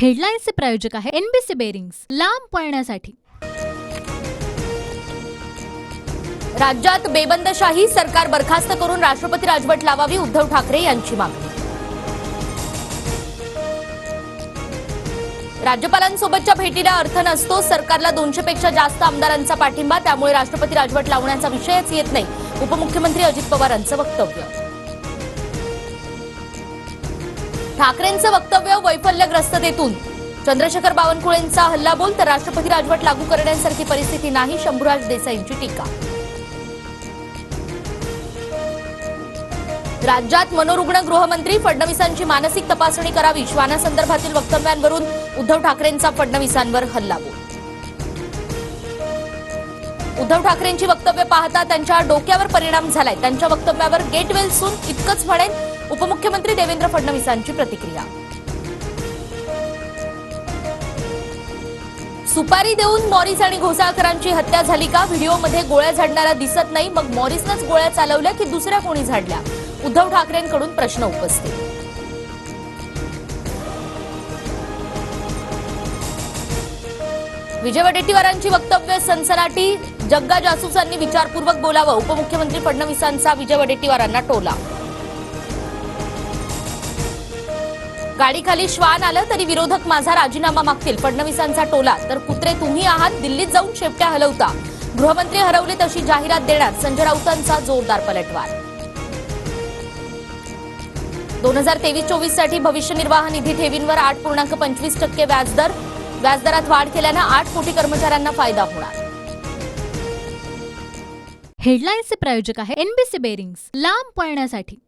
हेडलाईन्सचे प्रायोजक आहे NBC bearings, लांब पळण्यासाठी। राज्यात बेबंदशाही, सरकार बरखास्त करून राष्ट्रपती राजवट लावावी, उद्धव ठाकरे यांची मागणी। राज्यपालांसोबतच्या भेटीला अर्थ नसतो, सरकारला 200 पेक्षा जास्त आमदारांचा पाठिंबा, त्यामुळे राष्ट्रपती राजवट लावण्याचा विषयच येत नाही, उपमुख्यमंत्री अजित पवारांचं वक्तव्य। ठाकरेंचं वक्तव्य वैफल्यग्रस्ततेतून, चंद्रशेखर बावनकुळेंचा हल्लाबोल, तर राष्ट्रपती राजवट लागू करण्यासारखी परिस्थिती नाही, शंभूराज देसाईंची टीका। राज्यात मनोरुग्ण गृहमंत्री, फडणवीसांची मानसिक तपासणी करावी, श्वानासंदर्भातील वक्तव्यांवरून उद्धव ठाकरेंचा फडणवीसांवर हल्लाबोल। उद्धव ठाकरेंची वक्तव्य पाहता त्यांच्या डोक्यावर परिणाम झालाय, त्यांच्या वक्तव्यावर गेट वेल सून इतकंच म्हणेन, उपमुख्यमंत्री देवेंद्र फडणवीसांची प्रतिक्रिया। सुपारी देऊन मॉरिस आणि घोसाळकरांची हत्या झाली का? व्हिडिओमध्ये गोळ्या झाडणारा दिसत नाही, मग मॉरिसनंच गोळ्या चालवल्या की दुसऱ्या कोणी झाडल्या? उद्धव ठाकरेंकडून प्रश्न उपस्थित। विजय वडेट्टीवारांची वक्तव्य सनसनाटी, जग्गा जासूसांनी विचारपूर्वक बोलावं, उपमुख्यमंत्री फडणवीसांचा विजय वडेट्टीवारांना टोला। गाडीखाली श्वान आलं तरी विरोधक माझा राजीनामा मागतील, फडणवीसांचा टोला। तर कुत्रे तुम्ही आहात, दिल्लीत जाऊन शेपट्या हलवता, गृहमंत्री हरवले तशी जाहिरात देणार, संजय राऊतांचा जोरदार पलटवार। 2023-24 साठी भविष्य निर्वाह निधी ठेवींवर 8.25% व्याजदर, व्याजदरात वाढ केल्यानं 8 कोटी कर्मचाऱ्यांना फायदा होणार। हेडलाईन्सचे प्रायोजक आहे एनबीसी बेरिंग्स, लांब पळण्यासाठी।